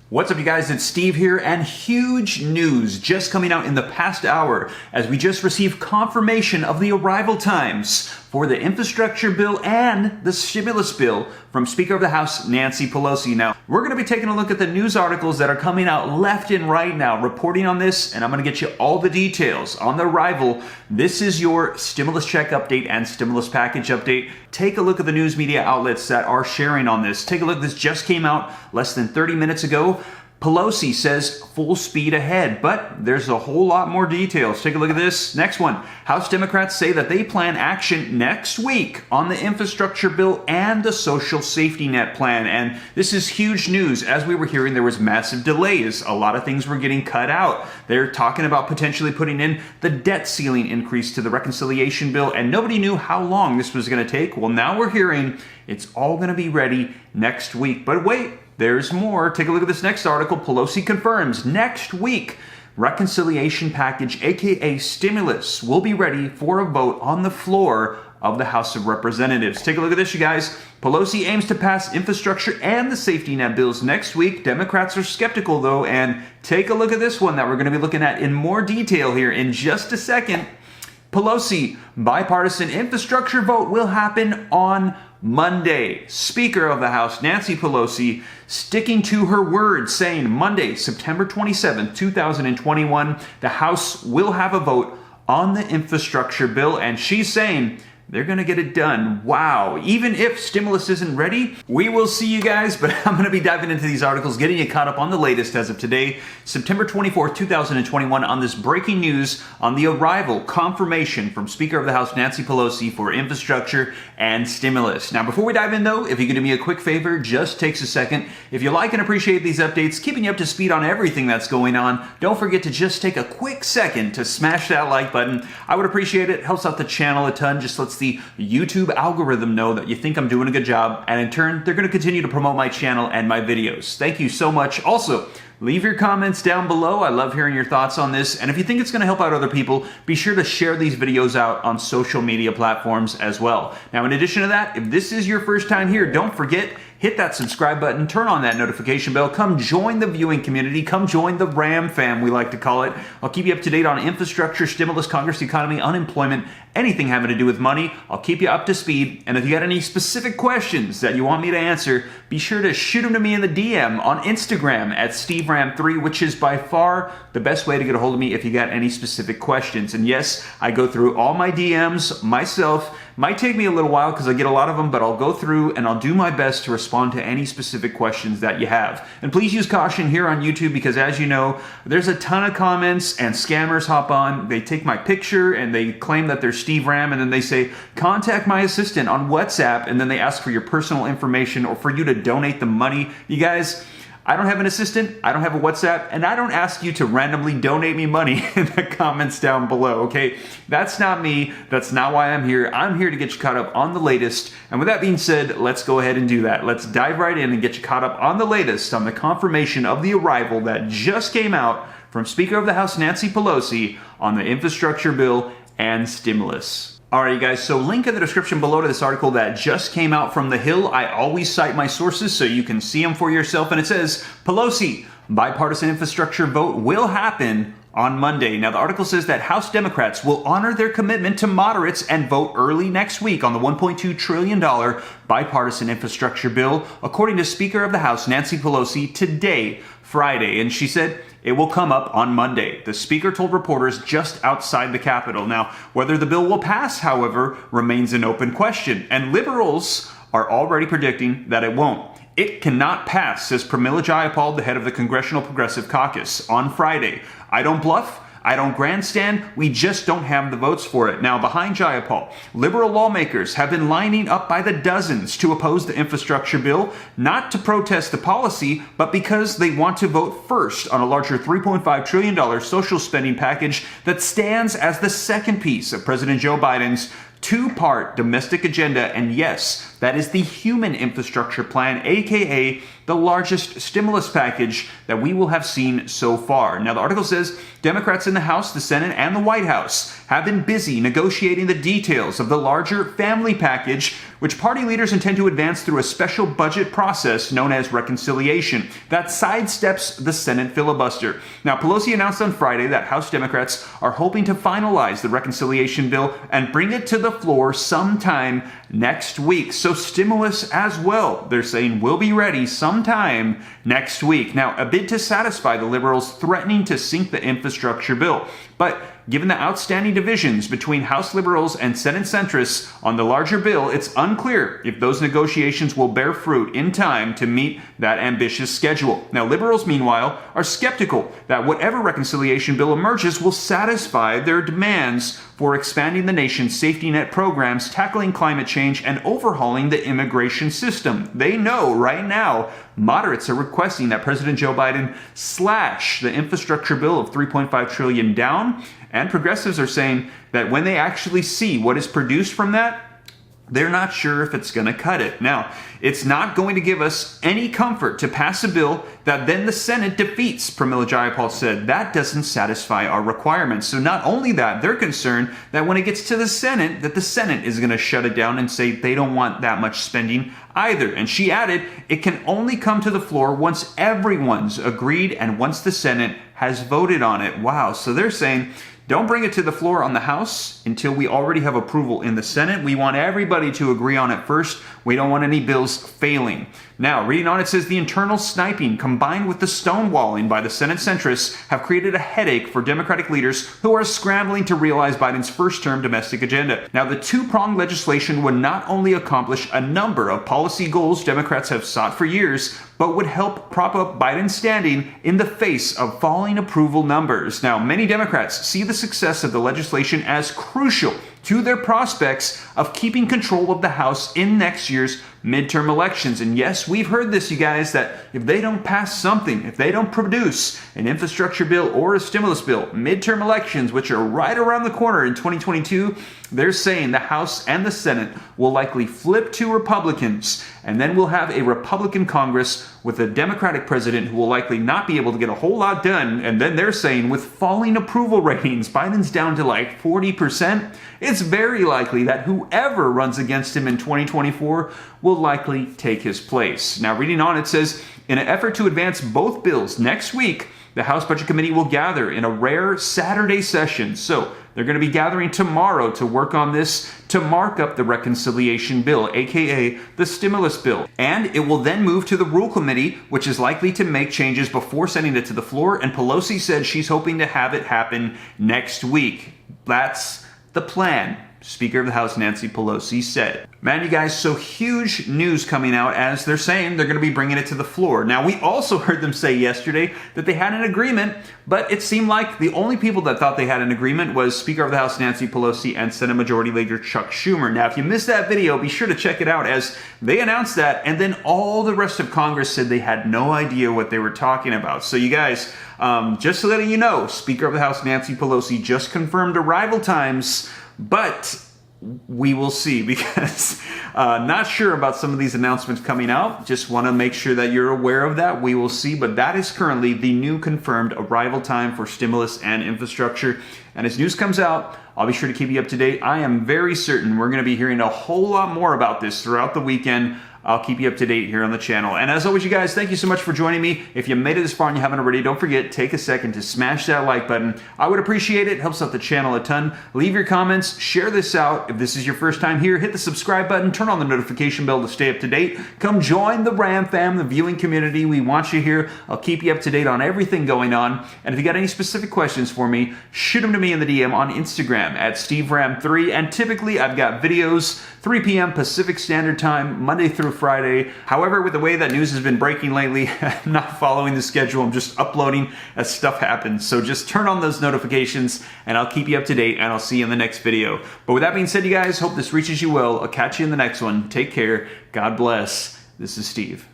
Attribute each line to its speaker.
Speaker 1: What's up, you guys? It's Steve here, and huge news just coming out in the past hour as we just received confirmation of the arrival times for the infrastructure bill and the stimulus bill from Speaker of the House Nancy Pelosi. Now, we're going to be taking a look at the news articles that are coming out left and right now, reporting on this, and I'm going to get you all the details on the arrival. This is your stimulus check update and stimulus package update. Take a look at the news media outlets that are sharing on this. Take a look. This just came out less than 30 minutes ago. Pelosi says full speed ahead, but there's a whole lot more details. Take a look at this. Next one. House Democrats say that they plan action next week on the infrastructure bill and the social safety net plan. And this is huge news. As we were hearing, there was massive delays. A lot of things were getting cut out. They're talking about potentially putting in the debt ceiling increase to the reconciliation bill, and nobody knew how long this was going to take. Well, now we're hearing it's all going to be ready next week. But wait. There's more. Take a look at this next article. Pelosi confirms next week reconciliation package, aka stimulus, will be ready for a vote on the floor of the House of Representatives. Take a look at this, you guys. Pelosi aims to pass infrastructure and the safety net bills next week. Democrats are skeptical, though, and take a look at this one that we're going to be looking at in more detail here in just a second. Pelosi, bipartisan infrastructure vote will happen on Monday. Speaker of the House Nancy Pelosi sticking to her word, saying Monday, September 27, 2021, the House will have a vote on the infrastructure bill, and she's saying they're going to get it done. Wow. Even if stimulus isn't ready, we will see, you guys. But I'm going to be diving into these articles, getting you caught up on the latest as of today, September 24th, 2021, on this breaking news on the arrival confirmation from Speaker of the House Nancy Pelosi for infrastructure and stimulus. Now, before we dive in, though, if you could do me a quick favor, just takes a second. If you like and appreciate these updates, keeping you up to speed on everything that's going on, don't forget to just take a quick second to smash that like button. I would appreciate it. Helps out the channel a ton. Just lets the YouTube algorithm know that you think I'm doing a good job, and in turn, they're going to continue to promote my channel and my videos. Thank you so much. Also, leave your comments down below. I love hearing your thoughts on this, and if you think it's going to help out other people, be sure to share these videos out on social media platforms as well. Now, in addition to that, if this is your first time here, don't forget, hit that subscribe button, turn on that notification bell, come join the viewing community, come join the RAM fam, we like to call it. I'll keep you up to date on infrastructure, stimulus, Congress, economy, unemployment, anything having to do with money. I'll keep you up to speed, and if you got any specific questions that you want me to answer, be sure to shoot them to me in the DM on Instagram at SteveRam3, which is by far the best way to get a hold of me if you got any specific questions. And yes, I go through all my DMs myself. Might take me a little while because I get a lot of them, but I'll go through and I'll do my best to respond to any specific questions that you have. And please use caution here on YouTube because, as you know, there's a ton of comments and scammers hop on. They take my picture and they claim that they're Steve Ram, and then they say, contact my assistant on WhatsApp, and then they ask for your personal information or for you to donate the money. You guys, I don't have an assistant, I don't have a WhatsApp, and I don't ask you to randomly donate me money in the comments down below, okay? That's not me. That's not why I'm here. I'm here to get you caught up on the latest. And with that being said, let's go ahead and do that. Let's dive right in and get you caught up on the latest on the confirmation of the arrival that just came out from Speaker of the House Nancy Pelosi on the infrastructure bill and stimulus. Alright, you guys, so link in the description below to this article that just came out from The Hill. I always cite my sources so you can see them for yourself, and it says, Pelosi, bipartisan infrastructure vote will happen on Monday. Now, the article says that House Democrats will honor their commitment to moderates and vote early next week on the $1.2 trillion bipartisan infrastructure bill, according to Speaker of the House Nancy Pelosi today, Friday. And she said it will come up on Monday. The Speaker told reporters just outside the Capitol. Now, whether the bill will pass, however, remains an open question, and liberals are already predicting that it won't. It cannot pass, says Pramila Jayapal, the head of the Congressional Progressive Caucus, on Friday. I don't bluff. I don't grandstand. We just don't have the votes for it. Now, behind Jayapal, liberal lawmakers have been lining up by the dozens to oppose the infrastructure bill, not to protest the policy, but because they want to vote first on a larger $3.5 trillion social spending package that stands as the second piece of President Joe Biden's two-part domestic agenda. And yes, that is the human infrastructure plan, aka the largest stimulus package that we will have seen so far. Now, the article says Democrats in the House, the Senate, and the White House have been busy negotiating the details of the larger family package which party leaders intend to advance through a special budget process known as reconciliation that sidesteps the Senate filibuster. Now, Pelosi announced on Friday that House Democrats are hoping to finalize the reconciliation bill and bring it to the floor sometime next week. So stimulus as well, they're saying, will be ready sometime next week. Now, a bid to satisfy the liberals threatening to sink the infrastructure bill. But given the outstanding divisions between House liberals and Senate centrists on the larger bill, it's unclear if those negotiations will bear fruit in time to meet that ambitious schedule. Now, liberals, meanwhile, are skeptical that whatever reconciliation bill emerges will satisfy their demands for expanding the nation's safety net programs, tackling climate change, and overhauling the immigration system. They know right now moderates are requesting that President Joe Biden slash the infrastructure bill of $3.5 trillion down, and progressives are saying that when they actually see what is produced from that, they're not sure if it's going to cut it. Now, it's not going to give us any comfort to pass a bill that then the Senate defeats, Pramila Jayapal said. That doesn't satisfy our requirements. So not only that, they're concerned that when it gets to the Senate, that the Senate is going to shut it down and say they don't want that much spending either. And she added, it can only come to the floor once everyone's agreed and once the Senate has voted on it. Wow. So they're saying, don't bring it to the floor on the House until we already have approval in the Senate. We want everybody to agree on it first. We don't want any bills failing. Now, reading on, it says the internal sniping combined with the stonewalling by the Senate centrists have created a headache for Democratic leaders who are scrambling to realize Biden's first-term domestic agenda. Now, the two-pronged legislation would not only accomplish a number of policy goals Democrats have sought for years, but would help prop up Biden's standing in the face of falling approval numbers. Now, many Democrats see the success of the legislation as crucial to their prospects of keeping control of the House in next year's midterm elections. And yes, we've heard this, you guys, that if they don't pass something, if they don't produce an infrastructure bill or a stimulus bill, midterm elections, which are right around the corner in 2022, they're saying the House and the Senate will likely flip to Republicans, and then we'll have a Republican Congress with a Democratic president who will likely not be able to get a whole lot done. And then they're saying with falling approval ratings, Biden's down to like 40%, it's very likely that whoever runs against him in 2024 will likely take his place. Now, reading on, it says, in an effort to advance both bills next week, the House Budget Committee will gather in a rare Saturday session. So they're going to be gathering tomorrow to work on this to mark up the reconciliation bill, aka the stimulus bill. And it will then move to the Rule Committee, which is likely to make changes before sending it to the floor. And Pelosi said she's hoping to have it happen next week. That's the plan, Speaker of the House Nancy Pelosi said. Man, you guys, so huge news coming out as they're saying they're going to be bringing it to the floor. Now, we also heard them say yesterday that they had an agreement, but it seemed like the only people that thought they had an agreement was Speaker of the House Nancy Pelosi and Senate Majority Leader Chuck Schumer. Now, if you missed that video, be sure to check it out as they announced that, and then all the rest of Congress said they had no idea what they were talking about. So you guys, just letting you know, Speaker of the House Nancy Pelosi just confirmed arrival times, but we will see, because not sure about some of these announcements coming out. Just want to make sure that you're aware of that. We will see, but that is currently the new confirmed arrival time for stimulus and infrastructure. And as news comes out, I'll be sure to keep you up to date. I am very certain we're going to be hearing a whole lot more about this throughout the weekend. I'll keep you up to date here on the channel. And as always, you guys, thank you so much for joining me. If you made it this far and you haven't already, don't forget, take a second to smash that like button. I would appreciate it. It helps out the channel a ton. Leave your comments. Share this out. If this is your first time here, hit the subscribe button. Turn on the notification bell to stay up to date. Come join the Ram fam, the viewing community. We want you here. I'll keep you up to date on everything going on. And if you got any specific questions for me, shoot them to me in the DM on Instagram at SteveRam3. And typically, I've got videos 3 p.m. Pacific Standard Time, Monday through Friday. However, with the way that news has been breaking lately, I'm not following the schedule. I'm just uploading as stuff happens. So just turn on those notifications and I'll keep you up to date, and I'll see you in the next video. But with that being said, you guys, hope this reaches you well. I'll catch you in the next one. Take care. God bless. This is Steve.